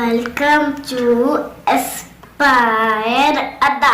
Welcome to Aspire अड्डा।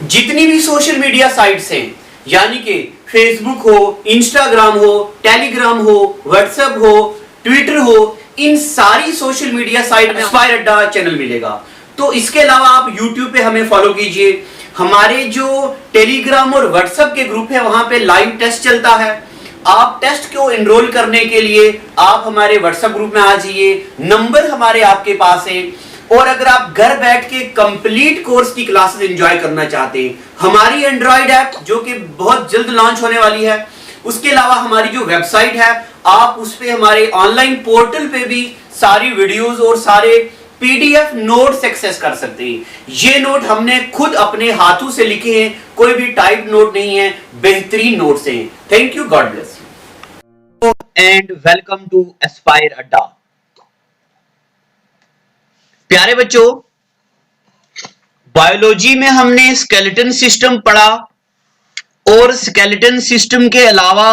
जितनी भी सोशल मीडिया साइट्स हैं, यानी कि फेसबुक हो, इंस्टाग्राम हो, टेलीग्राम हो, व्हाट्सएप हो, ट्विटर हो, इन सारी सोशल मीडिया साइट में एस्पायर अड्डा चैनल मिलेगा। तो इसके अलावा आप यूट्यूब पे हमें फॉलो कीजिए। हमारे जो टेलीग्राम और व्हाट्सएप के ग्रुप है वहां पे लाइव टेस्ट चलता है। आप टेस्ट को एनरोल करने के लिए आप हमारे व्हाट्सएप ग्रुप में आ जाइए, नंबर हमारे आपके पास है। और अगर आप घर बैठ के कंप्लीट कोर्स की क्लासेस एंजॉय करना चाहते हैं, हमारी एंड्रॉइड ऐप जो कि बहुत जल्द लॉन्च होने वाली है, उसके अलावा हमारी जो वेबसाइट है, आप उस पे हमारे ऑनलाइन पोर्टल पे भी सारी वीडियोस और सारे पीडीएफ नोट्स एक्सेस कर सकते हैं। ये नोट हमने खुद अपने हाथों से लिखे हैं, कोई भी टाइप नोट नहीं है, बेहतरीन नोट्स हैं। Thank you, God bless you and welcome to Aspire Adda. प्यारे बच्चों, बायोलॉजी में हमने स्केलेटन सिस्टम पढ़ा और स्केलेटन सिस्टम के अलावा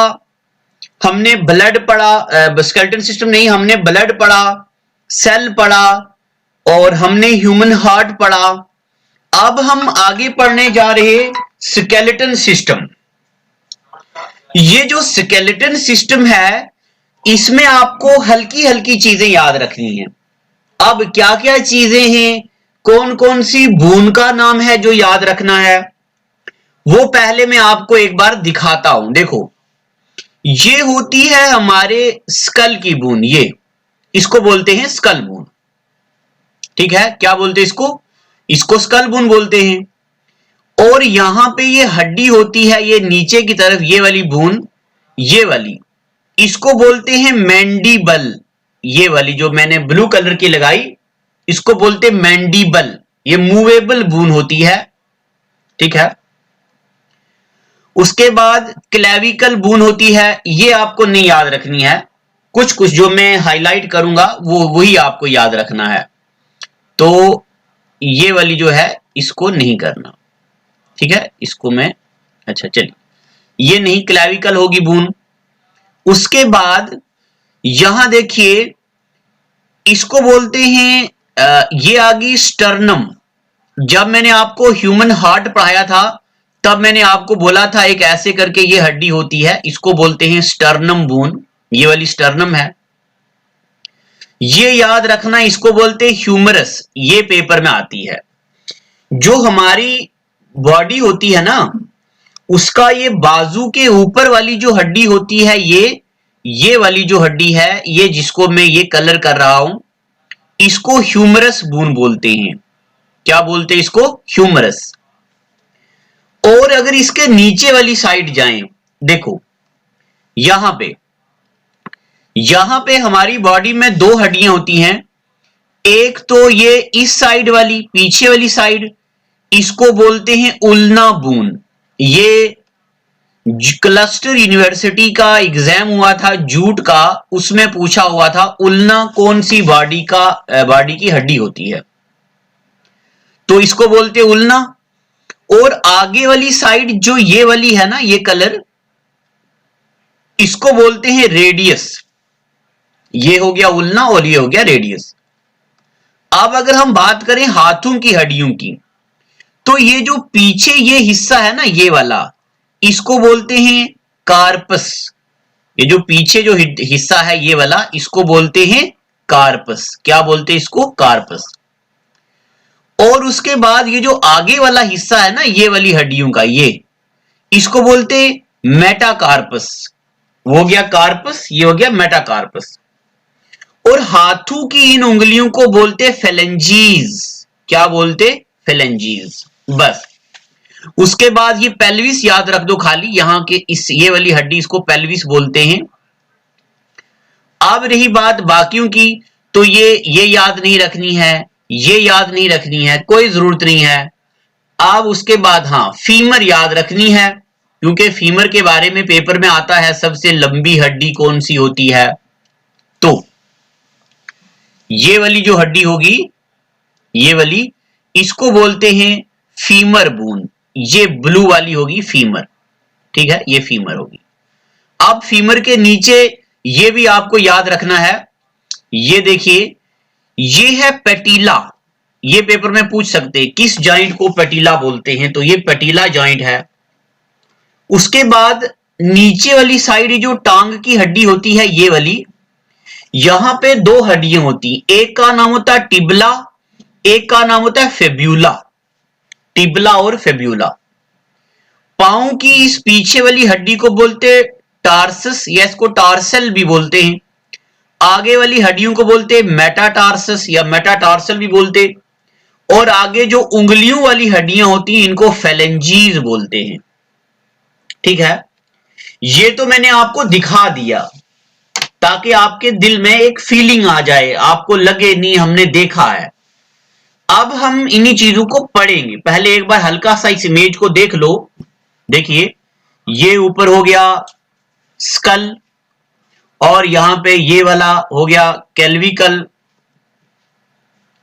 हमने ब्लड पढ़ा। स्केलेटन सिस्टम नहीं, हमने ब्लड पढ़ा, सेल पढ़ा और हमने ह्यूमन हार्ट पढ़ा। अब हम आगे पढ़ने जा रहे स्केलेटन सिस्टम। ये जो स्केलेटन सिस्टम है, इसमें आपको हल्की हल्की चीजें याद रखनी है। अब क्या क्या चीजें हैं, कौन कौन सी बून का नाम है जो याद रखना है, वो पहले मैं आपको एक बार दिखाता हूं। देखो, ये होती है हमारे स्कल की बून, ये इसको बोलते हैं स्कल बून। ठीक है, क्या बोलते हैं इसको? इसको स्कल बून बोलते हैं। और यहां पे ये हड्डी होती है, ये नीचे की तरफ ये वाली बून, ये वाली, इसको बोलते हैं मैंडीबल। ये वाली जो मैंने ब्लू कलर की लगाई, इसको बोलते हैं मैंडीबल। ये मूवेबल बून होती है। ठीक है, उसके बाद क्लेविकल बून होती है, ये आपको नहीं याद रखनी है। कुछ कुछ जो मैं हाईलाइट करूंगा वो वही आपको याद रखना है। तो ये वाली जो है इसको नहीं करना। ठीक है, इसको मैं, अच्छा चलिए, ये नहीं, क्लेविकल होगी बून। उसके बाद यहां देखिए, इसको बोलते हैं ये आ गई स्टर्नम। जब मैंने आपको ह्यूमन हार्ट पढ़ाया था तब मैंने आपको बोला था एक ऐसे करके ये हड्डी होती है, इसको बोलते हैं स्टर्नम बोन। ये वाली स्टर्नम है, ये याद रखना, इसको बोलते हैं ह्यूमरस। ये पेपर में आती है। जो हमारी बॉडी होती है ना, उसका ये बाजू के ऊपर वाली जो हड्डी होती है, ये वाली जो हड्डी है, ये जिसको मैं ये कलर कर रहा हूं, इसको ह्यूमरस बोन बोलते हैं। क्या बोलते हैं इसको? ह्यूमरस। और अगर इसके नीचे वाली साइड जाएं, देखो यहां पे हमारी बॉडी में दो हड्डियां होती हैं। एक तो ये इस साइड वाली, पीछे वाली साइड, इसको बोलते हैं उल्ना बोन। ये क्लस्टर यूनिवर्सिटी का एग्जाम हुआ था जूट का, उसमें पूछा हुआ था उल्ना कौन सी बॉडी की हड्डी होती है, तो इसको बोलते हैं उल्ना। और आगे वाली साइड जो ये वाली है ना, ये कलर, इसको बोलते हैं रेडियस। ये हो गया उल्ना और ये हो गया रेडियस। अब अगर हम बात करें हाथों की हड्डियों की, तो ये जो पीछे ये हिस्सा है ना, ये वाला, इसको बोलते हैं कार्पस। ये जो पीछे जो हिस्सा है ये वाला, इसको बोलते हैं कार्पस। क्या बोलते हैं इसको? कार्पस। और उसके बाद ये जो आगे वाला हिस्सा है ना, ये वाली हड्डियों का, ये, इसको बोलते हैं मेटाकार्पस। वो हो गया कार्पस, ये हो गया मेटाकार्पस। और हाथों की इन उंगलियों को बोलते फेलेंजीज। क्या बोलते? फेलेंजीज। बस। उसके बाद ये पेल्विस याद रख दो खाली, यहां के ये वाली हड्डी, इसको पेल्विस बोलते हैं। अब रही बात बाकियों की, तो ये याद नहीं रखनी है, ये याद नहीं रखनी है, कोई जरूरत नहीं है। अब उसके बाद हाँ, फीमर याद रखनी है, क्योंकि फीमर के बारे में पेपर में आता है, सबसे लंबी हड्डी कौन सी होती है। तो ये वाली जो हड्डी होगी, ये वाली, इसको बोलते हैं फीमर बोन। ये ब्लू वाली होगी फीमर। ठीक है, ये फीमर होगी। अब फीमर के नीचे ये भी आपको याद रखना है, ये देखिए, ये है पेटिला। ये पेपर में पूछ सकते हैं किस जॉइंट को पेटिला बोलते हैं, तो ये पेटिला जॉइंट है। उसके बाद नीचे वाली साइड जो टांग की हड्डी होती है ये वाली, यहां पे दो हड्डियां होती, एक का नाम होता है टिबला, एक का नाम होता है फेब्यूला। टिबला और फेब्यूला। पांव की इस पीछे वाली हड्डी को बोलते टार्सस या इसको टार्सल भी बोलते हैं। आगे वाली हड्डियों को बोलते मेटाटार्सस या मेटाटार्सल भी बोलते। और आगे जो उंगलियों वाली हड्डियां होती हैं इनको फेलेंजीज बोलते हैं। ठीक है, ये तो मैंने आपको दिखा दिया ताकि आपके दिल में एक फीलिंग आ जाए, आपको लगे नहीं हमने देखा है। अब हम इन्हीं चीजों को पढ़ेंगे। पहले एक बार हल्का सा इस इमेज को देख लो। देखिए, ये ऊपर हो गया स्कल और यहां पे ये वाला हो गया कैल्विकल।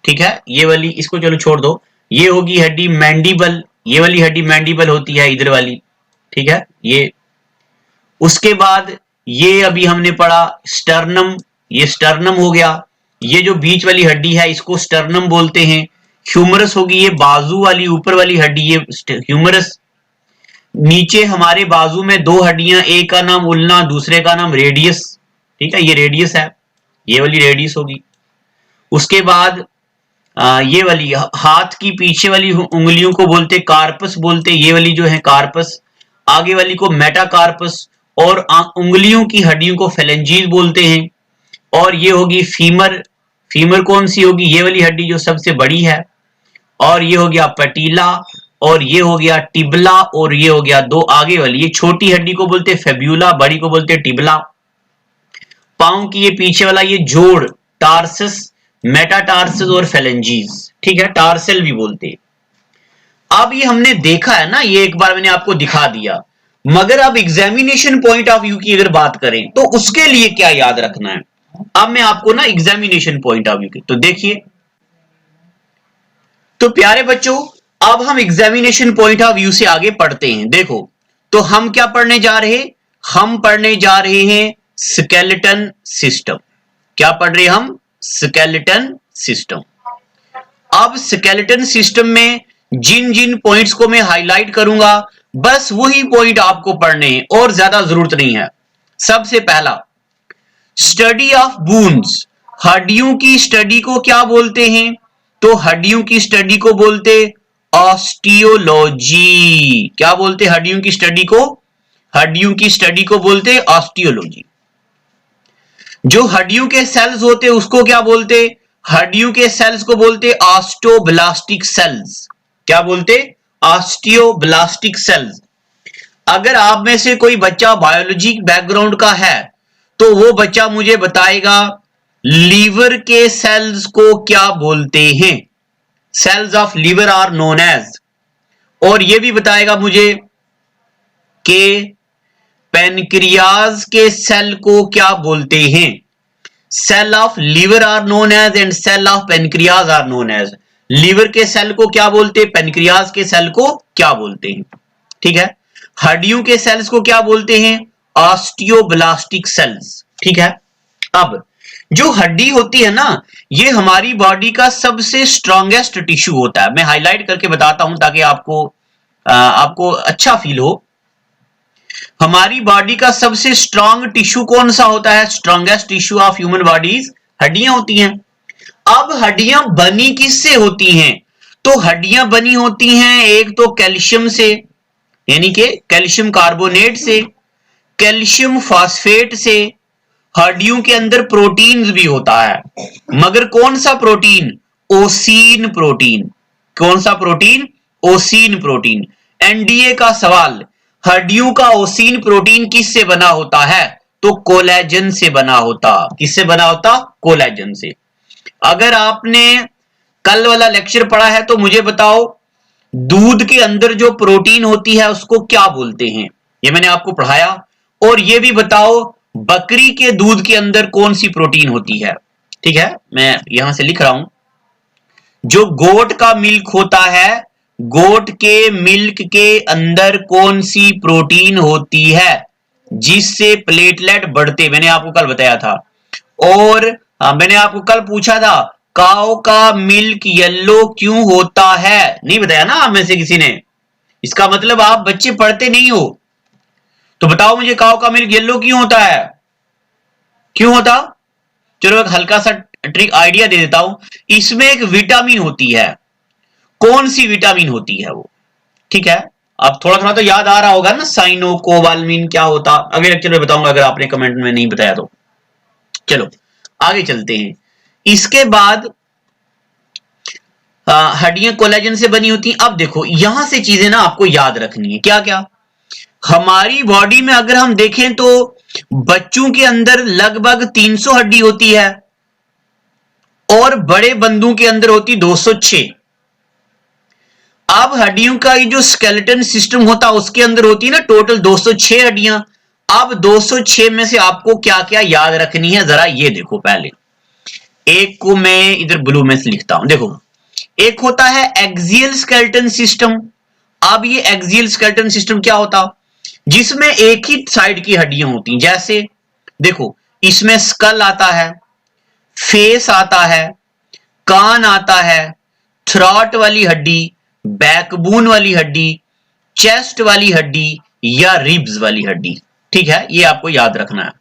ठीक है, ये वाली इसको चलो छोड़ दो। ये होगी हड्डी मैंडिबल, ये वाली हड्डी मैंडिबल होती है इधर वाली। ठीक है, ये उसके बाद ये अभी हमने पढ़ा स्टर्नम, ये स्टर्नम हो गया। ये जो बीच वाली हड्डी है इसको स्टर्नम बोलते हैं। ह्यूमरस होगी ये बाजू वाली ऊपर वाली हड्डी, ये ह्यूमरस। नीचे हमारे बाजू में दो हड्डियां, एक का नाम उल्ना, दूसरे का नाम रेडियस। ठीक है, ये रेडियस है, ये वाली रेडियस होगी। उसके बाद ये वाली हाथ की पीछे वाली उंगलियों को बोलते कार्पस बोलते, ये वाली जो है कार्पस। आगे वाली को मेटाकार्पस और उंगलियों की हड्डियों को फेलेंजीज बोलते हैं। और ये होगी फीमर। फीमर कौन सी होगी? ये वाली हड्डी जो सबसे बड़ी है। और ये हो गया पेटिला और ये हो गया टिबला और ये हो गया दो आगे वाली, ये छोटी हड्डी को बोलते फेब्यूला, बड़ी को बोलते टिबला। पांव की ये पीछे वाला ये जोड़ टार्सस, मेटाटार्सस और फेलेंजीज। ठीक है, टार्सल भी बोलते। अब ये हमने देखा है ना, ये एक बार मैंने आपको दिखा दिया। मगर अब एग्जामिनेशन पॉइंट ऑफ व्यू की अगर बात करें तो उसके लिए क्या याद रखना है? अब मैं आपको ना एग्जामिनेशन पॉइंट ऑफ व्यू की, तो देखिए, तो प्यारे बच्चों अब हम एग्जामिनेशन पॉइंट ऑफ व्यू से आगे पढ़ते हैं। देखो, तो हम क्या पढ़ने जा रहे हैं? हम पढ़ने जा रहे हैं स्केलेटन सिस्टम। क्या पढ़ रहे हैं हम? Skeleton system. अब स्केलेटन सिस्टम में जिन जिन पॉइंट्स को मैं हाईलाइट करूंगा बस वही पॉइंट आपको पढ़ने हैं और ज्यादा जरूरत नहीं है। सबसे पहला, स्टडी ऑफ बोन्स। हड्डियों की स्टडी को क्या बोलते हैं? तो हड्डियों की स्टडी को बोलते ऑस्टियोलॉजी। क्या बोलते हड्डियों की स्टडी को? हड्डियों की स्टडी को बोलते ऑस्टियोलॉजी। जो हड्डियों के सेल्स होते उसको क्या बोलते? हड्डियों के सेल्स को बोलते ऑस्टोब्लास्टिक सेल्स। क्या बोलते? Osteoblastic cells. अगर आप में से कोई बच्चा बायोलॉजी बैकग्राउंड का है तो वो बच्चा मुझे बताएगा लीवर के सेल्स को क्या बोलते हैं। Cells of liver are known as. और ये भी बताएगा मुझे कि पेनक्रियाज के सेल को क्या बोलते हैं। Cell of liver are known as and cell of pancreas are known as. Liver के सेल को क्या बोलते? पेनक्रियाज के सेल को क्या बोलते हैं? ठीक है, हड्डियों के सेल्स को क्या बोलते हैं? Osteoblastic cells. ठीक है, अब जो हड्डी होती है ना, ये हमारी बॉडी का सबसे स्ट्रॉन्गेस्ट टिश्यू होता है। मैं हाईलाइट करके बताता हूं ताकि आपको अच्छा फील हो। हमारी बॉडी का सबसे स्ट्रॉन्ग टिश्यू कौन सा होता है? Strongest tissue of human bodies हड्डियां होती हैं। अब हड्डियां बनी किससे होती हैं? तो हड्डियां बनी होती हैं एक तो कैल्शियम से, यानी कि कैल्शियम कार्बोनेट से, कैल्शियम फॉस्फेट से। हड्डियों के अंदर प्रोटीन भी होता है, मगर कौन सा प्रोटीन? Ossein protein. कौन सा प्रोटीन? Ossein protein. एनडीए का सवाल, हड्डियों का ओसीन प्रोटीन किससे बना होता है? तो कोलेजन से बना होता। किससे बना होता? कोलेजन से। अगर आपने कल वाला लेक्चर पढ़ा है तो मुझे बताओ दूध के अंदर जो प्रोटीन होती है उसको क्या बोलते हैं? ये मैंने आपको पढ़ाया। और ये भी बताओ बकरी के दूध के अंदर कौन सी प्रोटीन होती है? ठीक है, मैं यहां से लिख रहा हूं। जो गोट का मिल्क होता है, गोट के मिल्क के अंदर कौन सी प्रोटीन होती है जिससे प्लेटलेट बढ़ते? मैंने आपको कल बताया था। और मैंने आपको कल पूछा था काऊ का मिल्क येलो क्यों होता है? नहीं बताया ना आप में से किसी ने। इसका मतलब आप बच्चे पढ़ते नहीं हो। तो बताओ मुझे, काऊ का मिल्क येलो क्यों होता है? क्यों होता? चलो एक हल्का सा ट्रिक आइडिया दे देता हूं। इसमें एक विटामिन होती है। कौन सी विटामिन होती है वो? ठीक है, अब थोड़ा थोड़ा तो याद आ रहा होगा ना, साइनो कोबालमिन क्या होता, अगले लेक्चर में बताऊंगा अगर आपने कमेंट में नहीं बताया तो। चलो आगे चलते हैं। इसके बाद हड्डियां कोलेजन से बनी होती हैं। अब देखो यहां से चीजें ना आपको याद रखनी है। क्या क्या? हमारी बॉडी में अगर हम देखें तो बच्चों के अंदर लगभग 300 हड्डी होती है और बड़े बंदों के अंदर होती 206। अब हड्डियों का ये जो स्केलेटन सिस्टम होता है उसके अंदर होती है ना टोटल 206 हड्डियां। अब 206 में से आपको क्या क्या याद रखनी है जरा ये देखो। पहले एक को मैं इधर ब्लू में से लिखता हूं। देखो एक होता है एक्सियल स्केलेटन सिस्टम। अब ये एक्सियल स्केलेटन सिस्टम क्या होता? जिसमें एक ही साइड की हड्डियां होती हैं। जैसे देखो इसमें स्कल आता है, फेस आता है, कान आता है, थ्रॉट वाली हड्डी, बैकबोन वाली हड्डी, चेस्ट वाली हड्डी या रिब्स वाली हड्डी। ठीक है, ये आपको याद रखना है।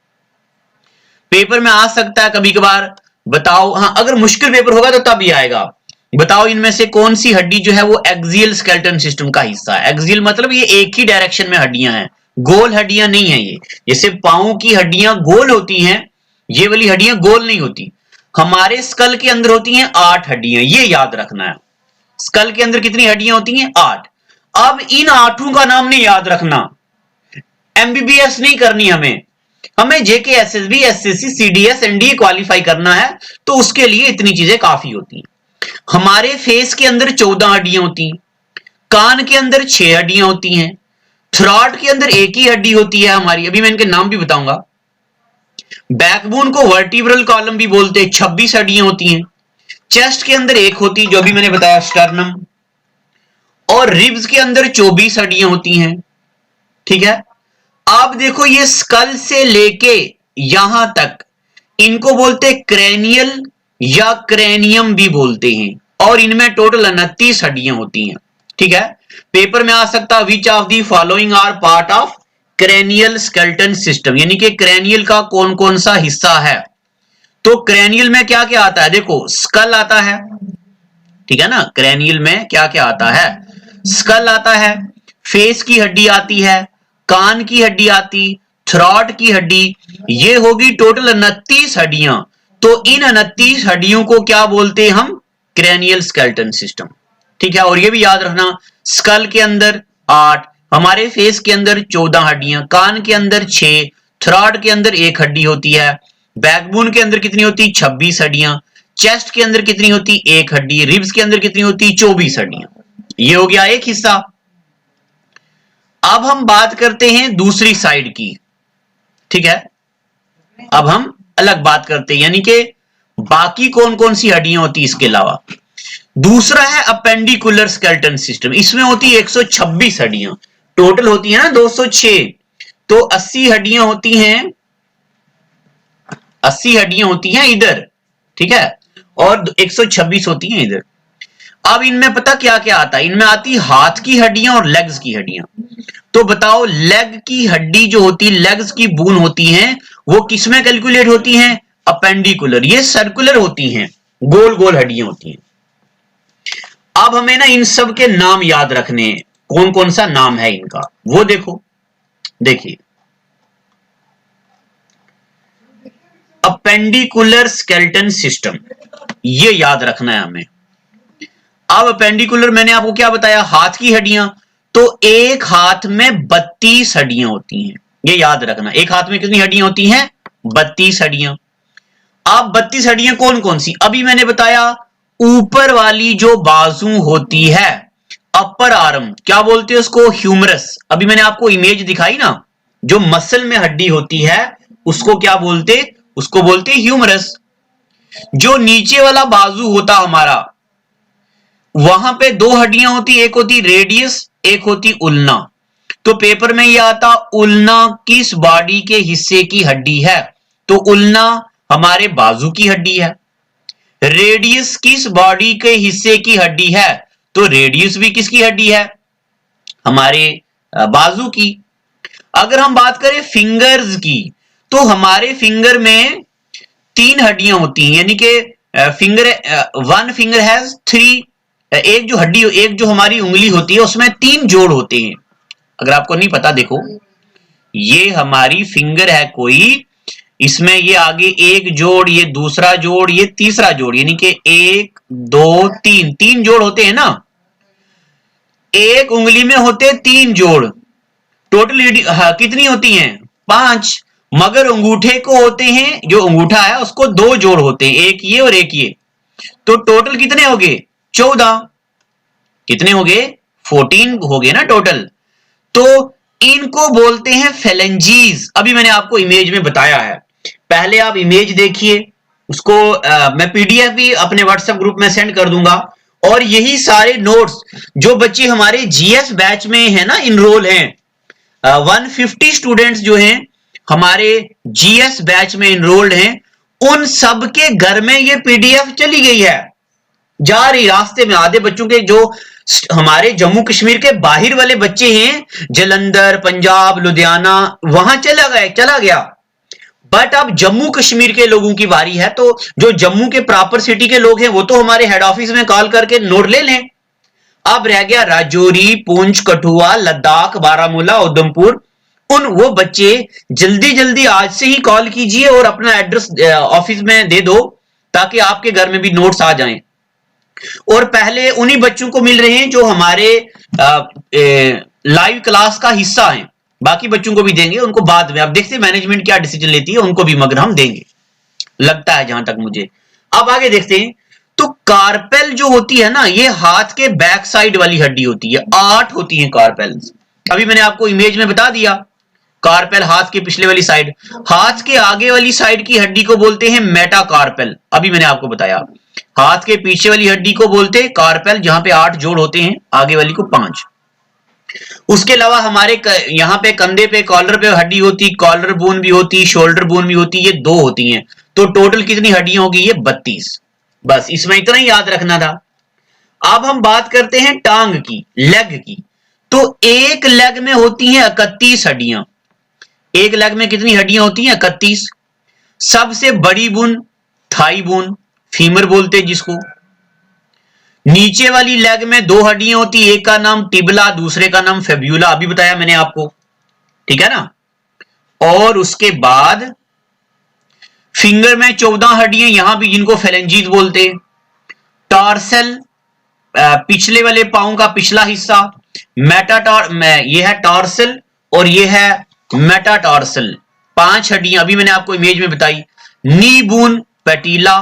पेपर में आ सकता है कभी कभार। बताओ, हाँ अगर मुश्किल पेपर होगा तो तब ही आएगा। बताओ इनमें से कौन सी हड्डी जो है वो एक्सियल स्केलेटन सिस्टम का हिस्सा है? एक्सियल मतलब ये एक ही डायरेक्शन में हड्डियां हैं, गोल हड्डियां नहीं है। ये जैसे पांव की हड्डियां गोल होती हैं, ये वाली हड्डियां गोल नहीं होती। हमारे स्कल के अंदर होती हैं 8 हड्डियां, ये याद रखना है। स्कल के अंदर कितनी हड्डियां होती हैं? 8। अब इन 8 का नाम नहीं याद रखना, एमबीबीएस नहीं करनी हमें। हमें जेके SSB SSC CDS NDA qualify करना है, तो उसके लिए इतनी चीजें काफी होती हैं। हमारे फेस के अंदर 14 हड्डियां होती हैं, कान के अंदर 6 हड्डियां होती हैं, थ्रॉट के अंदर एक ही हड्डी होती है हमारी, अभी मैं इनके नाम भी बताऊंगा। बैकबोन को वर्टिब्रल कॉलम भी बोलते हैं, 26 हड्डियां होती हैं। चेस्ट के अंदर एक होती है जो भी मैंने बताया स्टर्नम, और रिब्स के अंदर 24 हड्डियां होती हैं। ठीक है, अब देखो ये स्कल से लेके यहां तक इनको बोलते क्रेनियल या क्रेनियम भी बोलते हैं, और इनमें टोटल 29 हड्डियां होती हैं। ठीक है, पेपर में आ सकता which of the following are part of cranial skeleton system, यानी कि क्रेनियल का कौन कौन सा हिस्सा है। तो क्रेनियल में क्या क्या आता है? देखो स्कल आता है, ठीक है ना, क्रेनियल में क्या क्या आता है? स्कल आता है, फेस की हड्डी आती है, कान की हड्डी आती, थ्रॉट की हड्डी, ये होगी टोटल 29 हड्डियां। तो इन 29 हड्डियों को क्या बोलते हैं हम? Cranial skeleton system. ठीक है, और ये भी याद रखना स्कल के अंदर 8, हमारे फेस के अंदर 14 हड्डियां, कान के अंदर 6, थ्रॉट के अंदर 1 हड्डी होती है, बैकबोन के अंदर कितनी होती? 26 हड्डियां, चेस्ट के अंदर कितनी होती? 1 हड्डी, रिब्स के अंदर कितनी होती? 24 हड्डियां। ये हो गया एक हिस्सा। अब हम बात करते हैं दूसरी साइड की। ठीक है, अब हम अलग बात करते हैं, यानी कि बाकी कौन कौन सी हड्डियां होती इसके अलावा। दूसरा है अपेंडिकुलर स्केलेटन सिस्टम। इसमें होती है 126 हड्डियां, टोटल होती है ना 206, तो 80 हड्डियां होती हैं, 80 हड्डियां होती हैं इधर। ठीक है, और 126 होती हैं इधर। अब इनमें पता क्या क्या आता है? इनमें आती हाथ की हड्डियां और लेग्स की हड्डियां। तो बताओ लेग की हड्डी जो होती, लेग्स की बोन होती हैं, वो किसमें कैलकुलेट होती हैं? अपेंडिकुलर। ये सर्कुलर होती हैं, गोल गोल हड्डियां होती हैं। अब हमें ना इन सब के नाम याद रखने हैं, कौन कौन सा नाम है इनका वो देखो। देखिए अपेंडिकुलर स्केलेटन सिस्टम, ये याद रखना है हमें। अब अपेंडिकुलर मैंने आपको क्या बताया? हाथ की हड्डियां। तो एक हाथ में 32 हड्डियां होती हैं, ये याद रखना। एक हाथ में कितनी हड्डियां होती हैं? 32 हड्डियां। अब 32 हड्डियां कौन कौन सी? अभी मैंने बताया ऊपर वाली जो बाजू होती है, अपर आर्म, क्या बोलते हैं उसको? ह्यूमरस। अभी मैंने आपको इमेज दिखाई ना, जो मसल में हड्डी होती है उसको क्या बोलते? उसको बोलते ह्यूमरस। जो नीचे वाला बाजू होता हमारा, वहां पे 2 हड्डियां होती, एक होती रेडियस, एक होती उल्ना। तो पेपर में यह आता उल्ना किस बॉडी के हिस्से की हड्डी है? तो उल्ना हमारे बाजू की हड्डी है। रेडियस किस बॉडी के हिस्से की हड्डी है? तो रेडियस भी किसकी हड्डी है? हमारे बाजू की। अगर हम बात करें फिंगर्स की, तो हमारे फिंगर में 3 हड्डियां होती हैं, यानी कि फिंगर वन फिंगर हैज 3, एक जो हड्डी, एक जो हमारी उंगली होती है उसमें 3 जोड़ होते हैं। अगर आपको नहीं पता, देखो ये हमारी फिंगर है कोई, इसमें ये आगे एक जोड़, ये दूसरा जोड़, ये तीसरा जोड़, यानी कि 1 2 3, 3 जोड़ होते हैं ना। एक उंगली में होते 3 जोड़, टोटल कितनी होती हैं? 5। मगर अंगूठे को होते हैं, जो अंगूठा है उसको 2 जोड़ होते हैं, एक ये और एक ये। तो टोटल कितने हो गए? 14। कितने हो गए? 14 हो गए ना टोटल। तो इनको बोलते हैं फेलेंजीज। अभी मैंने आपको इमेज में बताया है, पहले आप इमेज देखिए, उसको मैं पीडीएफ भी अपने व्हाट्सएप ग्रुप में सेंड कर दूंगा। और यही सारे नोट्स जो बच्चे हमारे जीएस बैच में है ना, इनरोल हैं, 150 स्टूडेंट्स जो हैं हमारे जीएस बैच में इनरोल्ड हैं, उन सब के घर में ये पीडीएफ चली गई है, जा रही रास्ते में। आधे बच्चों के जो हमारे जम्मू कश्मीर के बाहर वाले बच्चे हैं, जलंधर, पंजाब, लुधियाना, वहां चला गया। बट अब जम्मू कश्मीर के लोगों की बारी है, तो जो जम्मू के प्रॉपर सिटी के लोग हैं वो तो हमारे हेड ऑफिस में कॉल करके नोट ले लें। अब रह गया राजौरी, पुंछ, कठुआ, लद्दाख, बारामूला, उधमपुर, उन वो बच्चे जल्दी जल्दी आज से ही कॉल कीजिए और अपना एड्रेस ऑफिस में दे दो, ताकि आपके घर में भी नोट्स आ जाएं। और पहले उन्हीं बच्चों को मिल रहे हैं जो हमारे लाइव क्लास का हिस्सा हैं, बाकी बच्चों को भी देंगे, उनको बाद में। अब देखते हैं मैनेजमेंट क्या डिसीजन लेती है, उनको भी मगर हम देंगे, लगता है जहां तक मुझे। अब आगे देखते हैं। तो कार्पेल जो होती है ना, ये हाथ के बैक साइड वाली हड्डी होती है, 8 होती है कार्पेल्स। अभी मैंने आपको इमेज में बता दिया, कार्पेल हाथ के पिछले वाली साइड। हाथ के आगे वाली साइड की हड्डी को बोलते हैं मेटाकार्पेल, अभी मैंने आपको बताया। हाथ के पीछे वाली हड्डी को बोलते हैं कार्पेल, जहां पे 8 जोड़ होते हैं, आगे वाली को 5। उसके अलावा हमारे यहाँ पे कंधे पे, कॉलर पे हड्डी होती, कॉलर बोन भी होती, शोल्डर बोन भी होती, ये 2 होती हैं। तो टोटल कितनी हड्डियां होगी? ये 32। बस इसमें इतना ही याद रखना था। अब हम बात करते हैं टांग की, लेग की। तो एक लेग में होती हैं 31 हड्डियां। एक लेग में कितनी हड्डियां होती हैं? 31। सबसे बड़ी बोन थाई बोन, फीमर बोलते हैं जिसको। नीचे वाली लेग में 2 हड्डियां होती, एक का नाम टिबला, दूसरे का नाम फेब्यूला, अभी बताया मैंने आपको, ठीक है ना। और उसके बाद फिंगर में 14 हड्डियां, यहां भी जिनको फेलेंजीज बोलते हैं। टार्सल, पिछले वाले पांव का पिछला हिस्सा। ये है टार्सल और ये है मेटाटार्सल, 5 हड्डियां अभी मैंने आपको इमेज में बताई। नी बोन, पैटीला,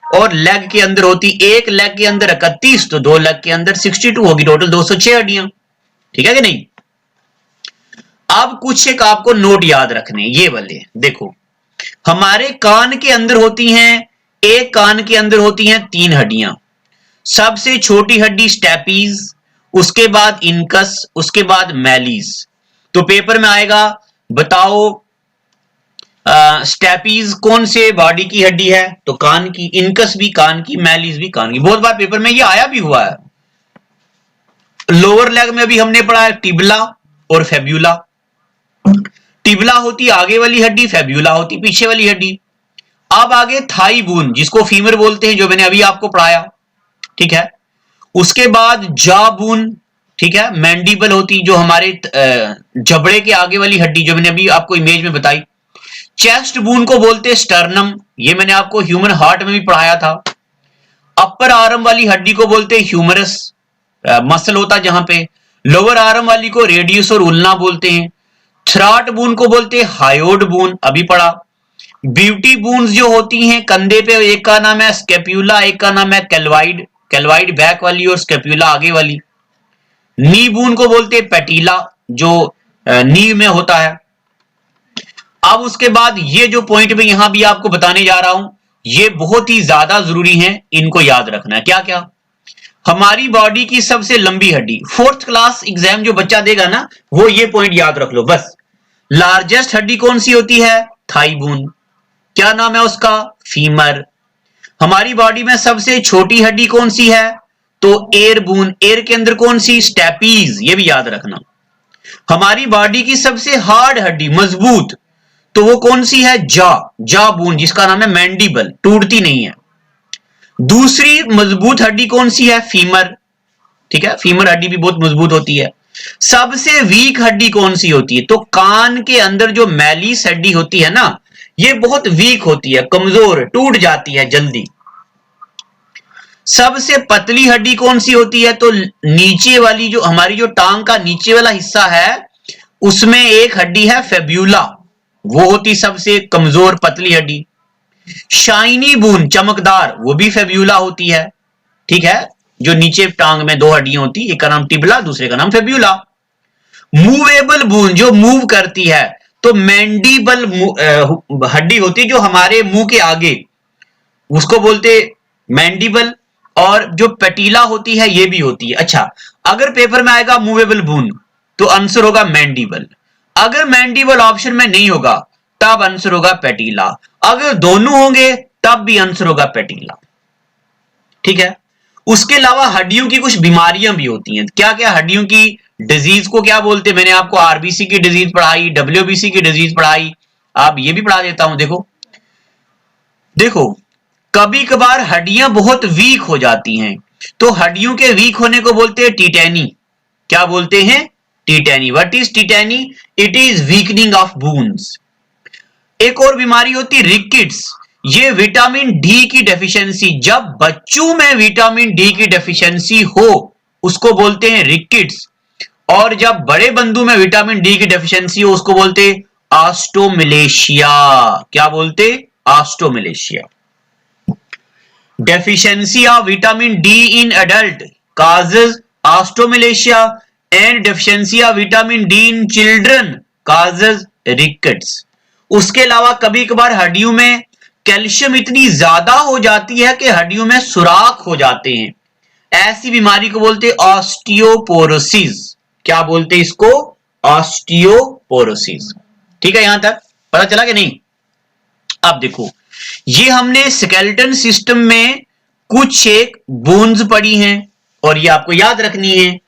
और लेग के अंदर होती, एक लेग के अंदर 31, तो 2 लेग के अंदर 62 होगी, टोटल 206 हड्डियां, ठीक है कि नहीं। अब कुछ एक आपको नोट याद रखने, ये वाले देखो, हमारे कान के अंदर होती हैं, एक कान के अंदर होती हैं 3 हड्डियां। सबसे छोटी हड्डी स्टेपीज, उसके बाद इनकस, उसके बाद मैलीज। तो पेपर में आएगा, बताओ स्टेपीज कौन से बॉडी की हड्डी है? तो कान की। इनकस भी कान की, मैलीज भी कान की। बहुत बार पेपर में ये आया भी हुआ है। लोअर लेग में भी हमने पढ़ा है टिबला और फेब्यूला। टिबला होती आगे वाली हड्डी, फेब्यूला होती पीछे वाली हड्डी। अब आगे थाई बोन, जिसको फीमर बोलते हैं, जो मैंने अभी आपको पढ़ाया, ठीक है। उसके बाद जा बोन, ठीक है। मैंडिबल होती, जो हमारे जबड़े के आगे वाली हड्डी, जो मैंने अभी आपको इमेज में बताई। चेस्ट बोन को बोलते हैं स्टर्नम, ये मैंने आपको ह्यूमन हार्ट में भी पढ़ाया था। अपर आर्म वाली हड्डी को बोलते हैं ह्यूमरस, मसल होता जहां पे। लोअर आर्म वाली को रेडियस और उल्ना बोलते हैं। थ्रॉट बोन को बोलते हैं हायोड बोन, अभी पढ़ा। ब्यूटी बोन्स जो होती हैं कंधे पे, एक का नाम है स्केप्यूला, एक का नाम है कैलवाइड, कैलवाइड बैक वाली और स्केप्यूला आगे वाली। नी बोन को बोलते हैं पैटीला, जो नी में होता है। अब उसके बाद ये जो पॉइंट में यहां भी आपको बताने जा रहा हूं, ये बहुत ही ज्यादा जरूरी है, इनको याद रखना है। क्या क्या? हमारी बॉडी की सबसे लंबी हड्डी, 4th क्लास एग्जाम जो बच्चा देगा ना, वो ये पॉइंट याद रख लो बस। लार्जेस्ट हड्डी कौन सी होती है? Thigh bone. क्या नाम है उसका? फीमर। हमारी बॉडी में सबसे छोटी हड्डी कौन सी है? तो एयर बोन। एयर के अंदर कौन सी? स्टेपीज, ये भी याद रखना। हमारी बॉडी की सबसे हार्ड हड्डी, मजबूत, तो वो कौन सी है? जा बोन, जिसका नाम है मैंडिबल, टूटती नहीं है। दूसरी मजबूत हड्डी कौन सी है? फीमर। ठीक है, फीमर हड्डी भी बहुत मजबूत होती है। सबसे वीक हड्डी कौन सी होती है? तो कान के अंदर जो मैलिस हड्डी होती है ना, ये बहुत वीक होती है, कमजोर, टूट जाती है जल्दी। सबसे पतली हड्डी कौन सी होती है? तो नीचे वाली, जो हमारी जो टांग का नीचे वाला हिस्सा है, उसमें एक हड्डी है फेब्यूला, वो होती सबसे कमजोर पतली हड्डी। शाइनी बोन, चमकदार, वो भी फेब्यूला होती है। ठीक है, जो नीचे टांग में दो हड्डियां होती, एक का नाम टिबला, दूसरे का नाम फेब्यूला। मूवेबल बोन, जो मूव करती है, तो मैंडिबल हड्डी होती, जो हमारे मुंह के आगे, उसको बोलते मैंडिबल। और जो पेटीला होती है, ये भी होती है। अच्छा, अगर पेपर में आएगा मूवेबल बोन, तो आंसर होगा मैंडिबल। अगर मैंडिबल ऑप्शन में नहीं होगा, तब आंसर होगा पेटीला। अगर दोनों होंगे, तब भी आंसर होगा पेटीला। ठीक है, उसके अलावा हड्डियों की कुछ बीमारियां भी होती हैं। क्या क्या हड्डियों की डिजीज को क्या बोलते हैं? मैंने आपको आरबीसी की डिजीज पढ़ाई, डब्ल्यूबीसी की डिजीज पढ़ाई, आप ये भी पढ़ा देता हूं। देखो, कभी कभार हड्डियां बहुत वीक हो जाती हैं, तो हड्डियों के वीक होने को बोलते हैं टीटैनी। क्या बोलते हैं? Tetany. What is tetany? It is weakening of bones. एक और बीमारी होती रिकेट्स, ये विटामिन डी की डेफिशिएंसी, जब बच्चों में विटामिन डी की डेफिशिएंसी हो, उसको बोलते हैं रिकेट्स। और जब बड़े बंदू में विटामिन डी की डेफिशिएंसी हो, उसको बोलते ऑस्टोमलेशिया। क्या बोलते? Osteomalacia. Deficiency of vitamin D in adult causes osteomalacia and deficiency of vitamin D in children causes rickets. उसके अलावा कभी कभार हड्डियों में कैल्शियम इतनी ज्यादा हो जाती है कि हड्डियों में सुराख हो जाते हैं, ऐसी बीमारी को बोलते हैं ऑस्टियोपोरोसिस। क्या बोलते हैं इसको? ऑस्टियोपोरोसिस। ठीक है, यहां तक पता चला कि नहीं? अब देखो, ये हमने स्केलेटन सिस्टम में कुछ एक बोन्स पढ़ी हैं और ये आपको याद रखनी है।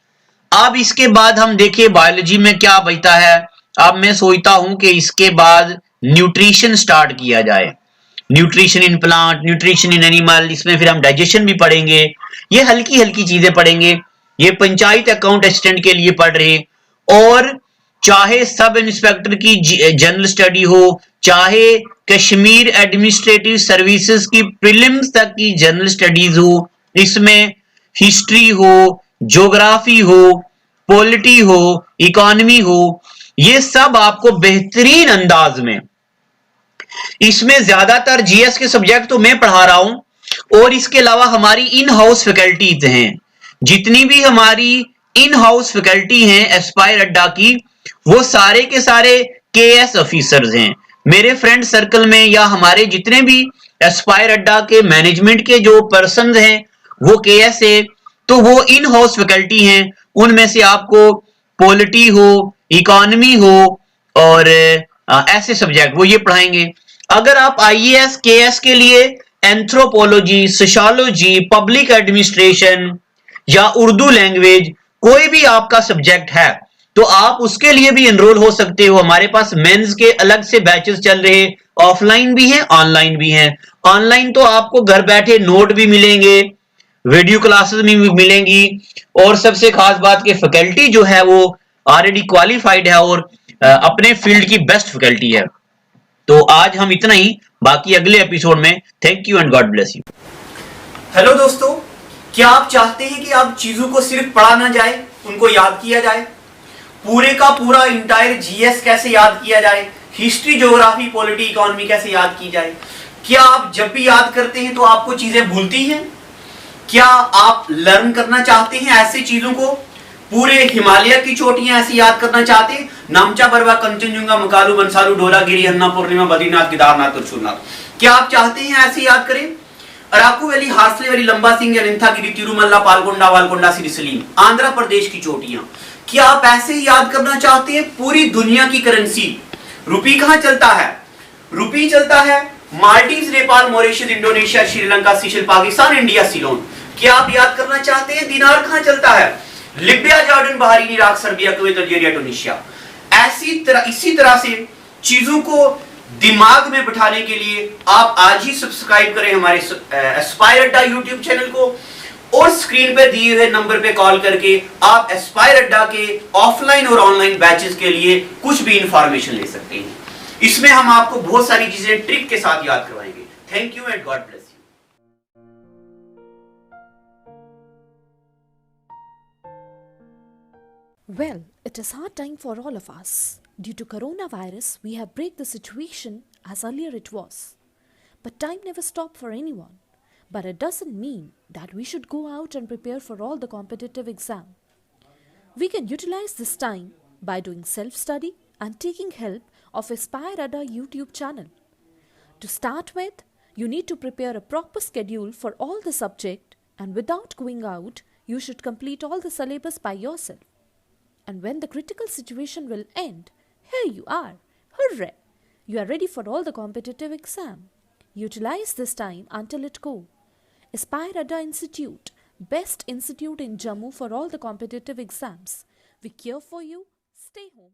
अब इसके बाद हम देखें बायोलॉजी में क्या बचता है। अब मैं सोचता हूं कि इसके बाद न्यूट्रिशन स्टार्ट किया जाए, nutrition in plant, nutrition in animal. इसमें फिर हम डाइजेशन भी पढ़ेंगे, ये हल्की हल्की चीजें पढ़ेंगे। ये पंचायत अकाउंट असिस्टेंट के लिए पढ़ रहे, और चाहे सब इंस्पेक्टर की जनरल स्टडी हो, चाहे कश्मीर एडमिनिस्ट्रेटिव सर्विसेज की प्रीलिम्स तक की जनरल स्टडीज हो, इसमें हिस्ट्री हो, ज्योग्राफी हो, पॉलिटी हो, इकोनॉमी हो, ये सब आपको बेहतरीन अंदाज में, इसमें ज्यादातर जीएस के सब्जेक्ट तो मैं पढ़ा रहा हूं, और इसके अलावा हमारी इन हाउस फैकल्टीज हैं, जितनी भी हमारी इन हाउस फैकल्टी हैं एस्पायर अड्डा की, वो सारे के सारे केएस ऑफिसर्स हैं। मेरे फ्रेंड सर्कल में या हमारे जितने भी एस्पायर अड्डा के मैनेजमेंट के जो पर्सन हैं, वो केएस है, तो वो इन हाउस फैकल्टी हैं। उनमें से आपको पॉलिटी हो, इकोनॉमी हो, और ऐसे सब्जेक्ट वो ये पढ़ाएंगे। अगर आप आईएएस केएस के लिए एंथ्रोपोलॉजी, सोशियोलॉजी, पब्लिक एडमिनिस्ट्रेशन या उर्दू लैंग्वेज कोई भी आपका सब्जेक्ट है, तो आप उसके लिए भी एनरोल हो सकते हो। हमारे पास मेंस के अलग से बैचेस चल रहे, ऑफलाइन भी हैं, ऑनलाइन भी हैं। ऑनलाइन तो आपको घर बैठे नोट भी मिलेंगे, वीडियो क्लासेस भी मिलेंगी, और सबसे खास बात कि फैकल्टी जो है वो ऑलरेडी क्वालिफाइड है और अपने फील्ड की बेस्ट फैकल्टी है। तो आज हम इतना ही, बाकी अगले एपिसोड में। Thank you and God bless you. Hello दोस्तों, क्या आप चाहते हैं कि आप चीजों को सिर्फ पढ़ा ना जाए, उनको याद किया जाए? पूरे का पूरा इंटायर जीएस कैसे याद किया जाए, हिस्ट्री, ज्योग्राफी, पॉलिटी, इकोनॉमी कैसे याद की जाए? क्या आप जब भी याद करते हैं तो आपको चीजें भूलती हैं? क्या आप लर्न करना चाहते हैं ऐसी चीजों को? पूरे हिमालय की चोटियां ऐसे याद करना चाहते हैं? नामचा, बरवा, कंचनजुंगा, मकालू, बंसालू, ढोलागिरी, हन्ना, पूर्णिमा, बद्रीनाथ, केदारनाथ और सोमनाथ, क्या आप चाहते हैं ऐसे याद करें? अराकू वैली, हार्सले वैली, लंबा सिंह, अनंथागिरी, तिरुमल्ला, पालकोंडा, वालकोंडा, श्रीसलीम, आंध्र प्रदेश की चोटियां, क्या आप ऐसे ही याद करना चाहते हैं? पूरी दुनिया की करेंसी, रुपी कहां चलता है? रुपी चलता है Maldives, Nepal, Mauritius, Indonesia, Sri Lanka, seashell, Pakistan, India, Ceylon. क्या आप याद करना चाहते हैं दिनार कहां चलता है? Libya, Jordan, Bahrain, Iraq, Serbia, Kuwait, Algeria, Tunisia. इसी तरह से चीजों को दिमाग में बिठाने के लिए आप आज ही सब्सक्राइब करें हमारे एस्पायर अड्डा यूट्यूब चैनल को, और स्क्रीन पे दिए हुए नंबर पे कॉल करके आप एस्पायर अड्डा के ऑफलाइन और ऑनलाइन बैचेस के लिए कुछ भी इंफॉर्मेशन ले सकते हैं। इसमें हम आपको बहुत सारी चीजें ट्रिक के साथ याद करवाएंगे। Thank you and God bless you. Well, it is hard time for all of us. Due to coronavirus, we have break the situation as earlier it was. But time never stopped for anyone. But it doesn't mean that we should go out and prepare for all the competitive exam. We can utilize this time by doing self-study and taking help of Aspire Ada YouTube channel. To start with, you need to prepare a proper schedule for all the subject, and without going out, you should complete all the syllabus by yourself. And when the critical situation will end, here you are. Hooray! You are ready for all the competitive exam. Utilize this time until it go. Aspire Ada Institute, best institute in Jammu for all the competitive exams. We care for you. Stay home.